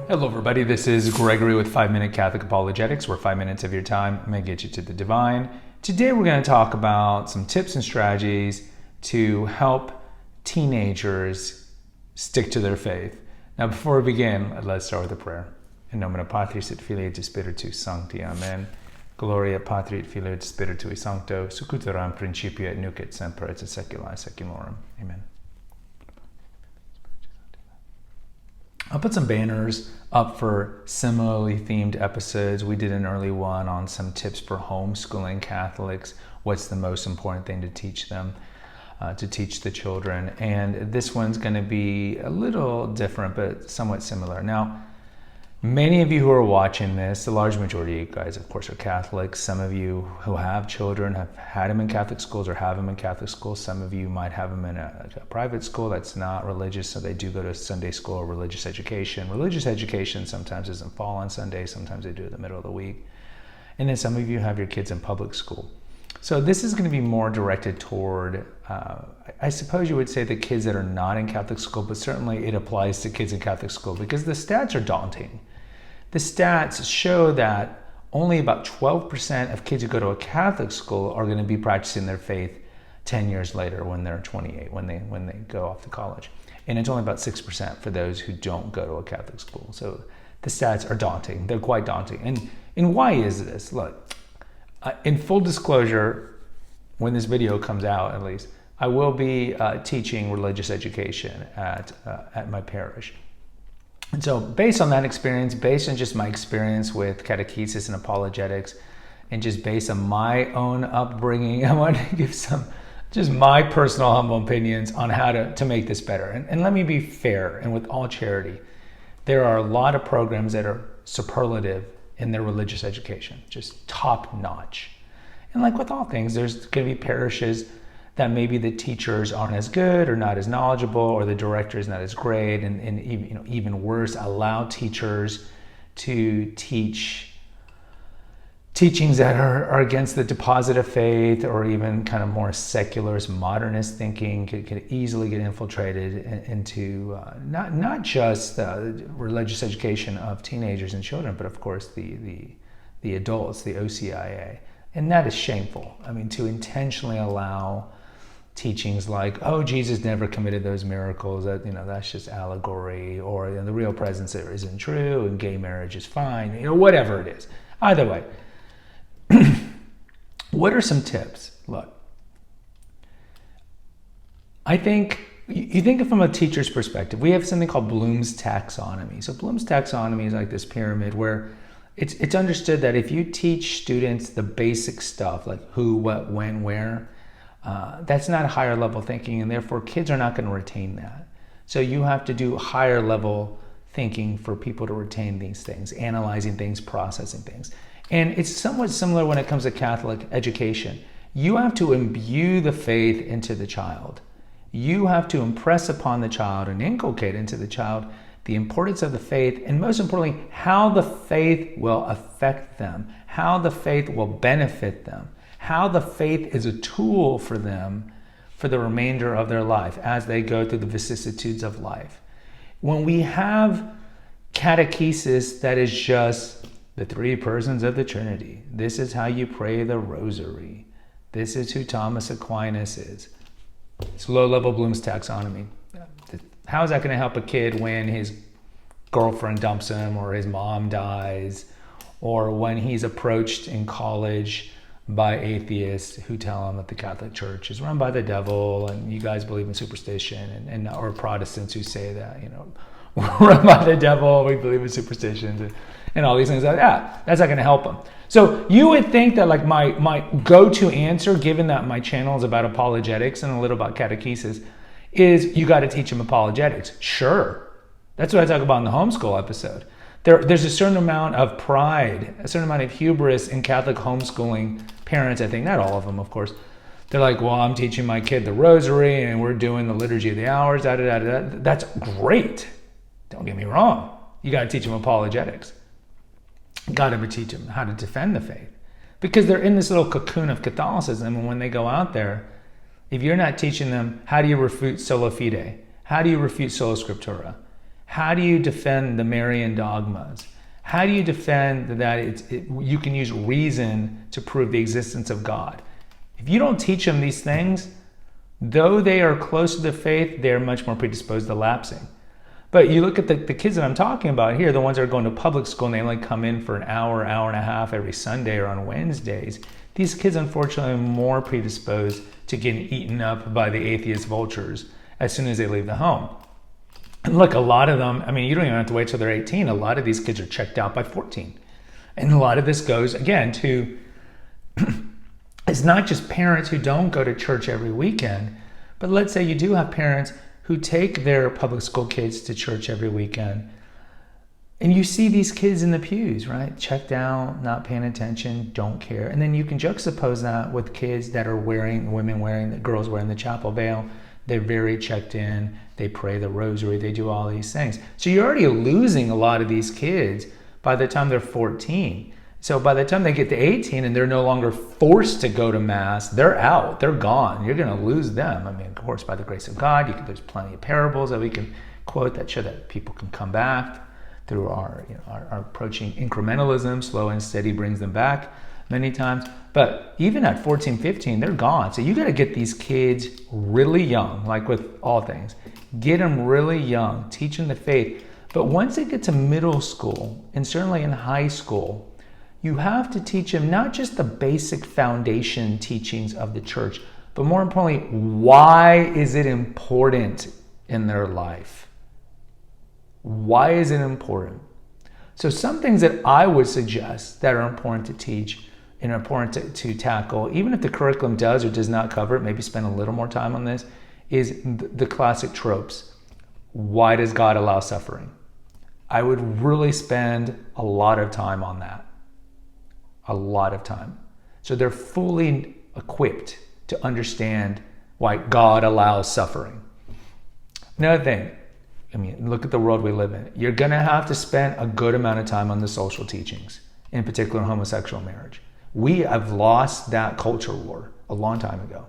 Hello everybody, this is Gregory with 5-Minute Catholic Apologetics, where 5 minutes of your time may get you to the divine. Today we're going to talk about some tips and strategies to help teenagers stick to their faith. Now before we begin, let's start with a prayer. In nomine Patris et Filii et Spiritus Sancti. Amen. Gloria Patri et Filii et Spiritui Sancto, sicut erat in principio et nunc et semper et saecula saeculorum. Amen. I'll put some banners up for similarly themed episodes. We did an early one on some tips for homeschooling Catholics. What's the most important thing to teach them, to teach the children? And this one's going to be a little different, but somewhat similar. Now, many of you who are watching this, the large majority of you guys, of course, are Catholics. Some of you who have children have had them in Catholic schools or have them in Catholic schools. Some of you might have them in a private school that's not religious, so they do go to Sunday school or religious education. Religious education sometimes doesn't fall on Sunday. Sometimes they do it in the middle of the week. And then some of you have your kids in public school. So this is going to be more directed toward, I suppose you would say, the kids that are not in Catholic school, but certainly it applies to kids in Catholic school because the stats are daunting. The stats show that only about 12% of kids who go to a Catholic school are going to be practicing their faith 10 years later when they're 28, when they go off to college. And it's only about 6% for those who don't go to a Catholic school. So the stats are daunting. They're quite daunting. And why is this? Look, in full disclosure, when this video comes out at least, I will be teaching religious education at my parish. And so based on that experience, based on just my experience with catechesis and apologetics, and just based on my own upbringing, I want to give some just my personal humble opinions on how to make this better. And let me be fair, and with all charity, there are a lot of programs that are superlative in their religious education, just top notch. And like with all things, there's going to be parishes that maybe the teachers aren't as good or not as knowledgeable, or the director is not as great, and even worse, allow teachers to teach teachings that are against the deposit of faith, or even kind of more secularist modernist thinking could easily get infiltrated into not just the religious education of teenagers and children, but of course the adults, the OCIA. And that is shameful. I mean, to intentionally allow teachings like, oh, Jesus never committed those miracles, that's just allegory, or the real presence there isn't true, and gay marriage is fine, whatever it is. Either way, what are some tips? Look, I think, you think of from a teacher's perspective, we have something called Bloom's taxonomy. So Bloom's taxonomy is like this pyramid where it's understood that if you teach students the basic stuff, like who, what, when, where, that's not higher level thinking, and therefore kids are not going to retain that. So you have to do higher level thinking for people to retain these things, analyzing things, processing things. And it's somewhat similar when it comes to Catholic education. You have to imbue the faith into the child. You have to impress upon the child and inculcate into the child the importance of the faith, and most importantly, how the faith will affect them, how the faith will benefit them, how the faith is a tool for them for the remainder of their life as they go through the vicissitudes of life. When we have catechesis that is just the three persons of the Trinity, this is how you pray the rosary, this is who Thomas Aquinas is, it's low-level Bloom's taxonomy. How is that going to help a kid when his girlfriend dumps him, or his mom dies, or when he's approached in college by atheists who tell him that the Catholic Church is run by the devil and you guys believe in superstition, or Protestants who say that, we're run by the devil, we believe in superstitions, and all these things like that. That's not going to help them. So you would think that like my go-to answer, given that my channel is about apologetics and a little about catechesis, is you got to teach them apologetics. Sure. That's what I talk about in the homeschool episode. There's a certain amount of pride, a certain amount of hubris in Catholic homeschooling parents, I think, not all of them, of course. They're like, well, I'm teaching my kid the rosary and we're doing the liturgy of the hours, da-da-da-da-da. That's great. Don't get me wrong. You got to teach them apologetics. You got to teach them how to defend the faith. Because they're in this little cocoon of Catholicism, and when they go out there, if you're not teaching them, how do you refute sola fide? How do you refute sola scriptura? How do you defend the Marian dogmas? How do you defend that you can use reason to prove the existence of God? If you don't teach them these things, though they are close to the faith, they're much more predisposed to lapsing. But you look at the kids that I'm talking about here, the ones that are going to public school and they only come in for an hour, hour and a half every Sunday or on Wednesdays. These kids, unfortunately, are more predisposed to getting eaten up by the atheist vultures as soon as they leave the home. And look, a lot of them, I mean, you don't even have to wait till they're 18. A lot of these kids are checked out by 14. And a lot of this goes, again, to, it's not just parents who don't go to church every weekend, but let's say you do have parents who take their public school kids to church every weekend. And you see these kids in the pews, right? Checked out, not paying attention, don't care. And then you can juxtapose that with kids that are girls wearing the chapel veil. They're very checked in. They pray the rosary. They do all these things. So you're already losing a lot of these kids by the time they're 14. So by the time they get to 18 and they're no longer forced to go to Mass, they're out, they're gone. You're going to lose them. I mean, of course, by the grace of God, there's plenty of parables that we can quote that show that people can come back through our approaching incrementalism. Slow and steady brings them back many times. But even at 14, 15, they're gone. So you got to get these kids really young, like with all things. Get them really young, teach them the faith. But once they get to middle school, and certainly in high school, you have to teach them not just the basic foundation teachings of the church, but more importantly, why is it important in their life? Why is it important? So some things that I would suggest that are important to teach and are important to tackle, even if the curriculum does or does not cover it, maybe spend a little more time on this, is the classic tropes. Why does God allow suffering? I would really spend a lot of time on that. A lot of time. So they're fully equipped to understand why God allows suffering. Another thing, I mean, look at the world we live in. You're going to have to spend a good amount of time on the social teachings, in particular homosexual marriage. We have lost that culture war a long time ago.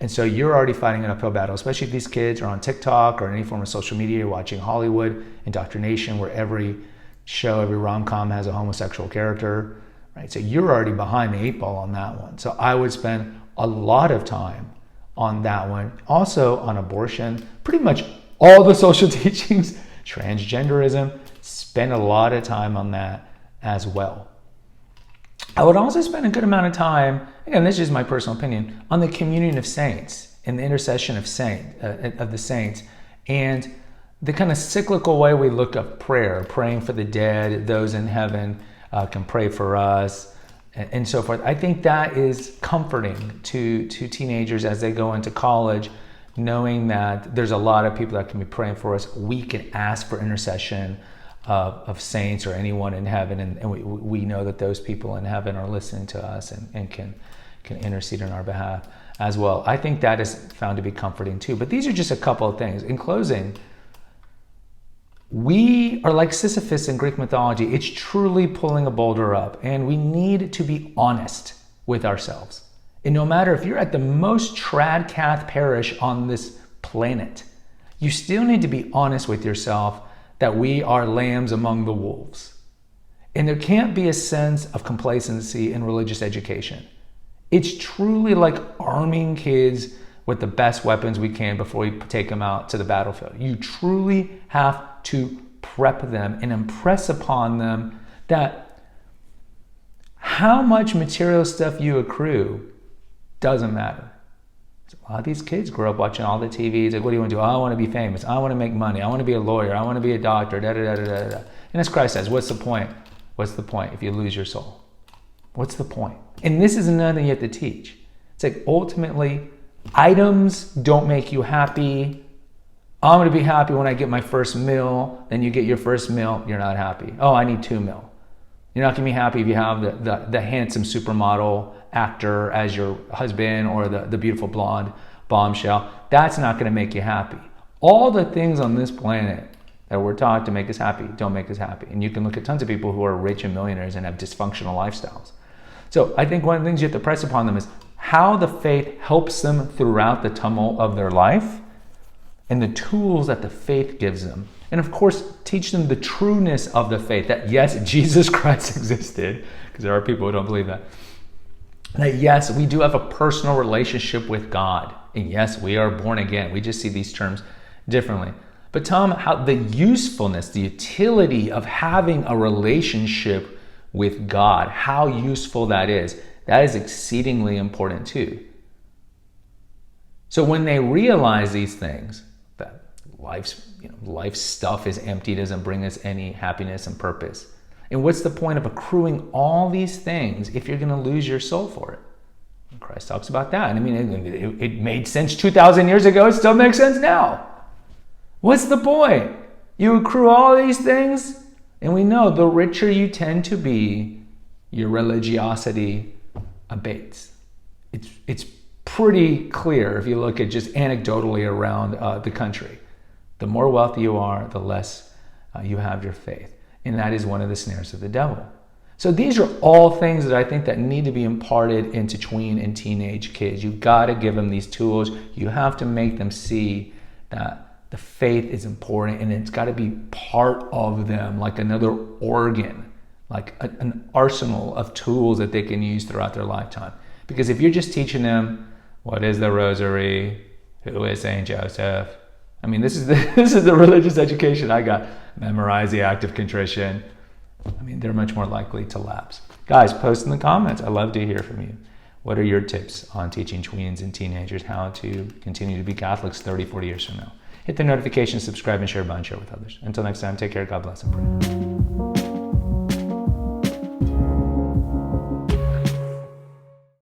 And so you're already fighting an uphill battle, especially if these kids are on TikTok or any form of social media, you're watching Hollywood indoctrination where every show, every rom-com has a homosexual character. Right, so you're already behind the 8 ball on that one. So I would spend a lot of time on that one. Also on abortion, pretty much all the social teachings, transgenderism, spend a lot of time on that as well. I would also spend a good amount of time, again, this is my personal opinion, on the communion of saints and the intercession of the saints, and the kind of cyclical way we look at prayer, praying for the dead, those in heaven, can pray for us, and so forth. I think that is comforting to teenagers as they go into college, knowing that there's a lot of people that can be praying for us. We can ask for intercession of saints or anyone in heaven, and we know that those people in heaven are listening to us and can intercede on our behalf as well. I think that is found to be comforting too. But these are just a couple of things. In closing, we are like Sisyphus in Greek mythology. It's truly pulling a boulder up, and we need to be honest with ourselves. And no matter if you're at the most trad-cath parish on this planet, you still need to be honest with yourself that we are lambs among the wolves. And there can't be a sense of complacency in religious education. It's truly like arming kids with the best weapons we can before we take them out to the battlefield. You truly have to prep them and impress upon them that how much material stuff you accrue doesn't matter. So a lot of these kids grow up watching all the TVs. Like, what do you want to do? Oh, I want to be famous. I want to make money. I want to be a lawyer. I want to be a doctor. Da, da, da, da, da, da. And as Christ says, what's the point? What's the point if you lose your soul? What's the point? And this is another thing you have to teach. It's like ultimately, items don't make you happy. I'm going to be happy when I get my first meal. Then you get your first meal, you're not happy. Oh, I need 2 meal. You're not going to be happy if you have the handsome supermodel actor as your husband or the beautiful blonde bombshell. That's not going to make you happy. All the things on this planet that we're taught to make us happy don't make us happy. And you can look at tons of people who are rich and millionaires and have dysfunctional lifestyles. So I think one of the things you have to press upon them is how the faith helps them throughout the tumult of their life and the tools that the faith gives them. And of course, teach them the trueness of the faith, that yes, Jesus Christ existed, because there are people who don't believe that. That yes, we do have a personal relationship with God. And yes, we are born again. We just see these terms differently. But tell them how the usefulness, the utility of having a relationship with God, how useful that is. That is exceedingly important too. So when they realize these things, that life's stuff is empty, doesn't bring us any happiness and purpose. And what's the point of accruing all these things if you're going to lose your soul for it? And Christ talks about that. And I mean, it made sense 2,000 years ago. It still makes sense now. What's the point? You accrue all these things, and we know the richer you tend to be, your religiosity abates. It's pretty clear if you look at just anecdotally around the country. The more wealthy you are, the less you have your faith. And that is one of the snares of the devil. So these are all things that I think that need to be imparted into tween and teenage kids. You've got to give them these tools. You have to make them see that the faith is important, and it's got to be part of them, like another organ, like an arsenal of tools that they can use throughout their lifetime. Because if you're just teaching them, what is the rosary? Who is Saint Joseph? I mean, this is the religious education I got. Memorize the act of contrition. I mean, they're much more likely to lapse. Guys, post in the comments. I love to hear from you. What are your tips on teaching tweens and teenagers how to continue to be Catholics 30, 40 years from now? Hit the notification, subscribe, and share a bunch, share with others. Until next time, take care, God bless, and pray.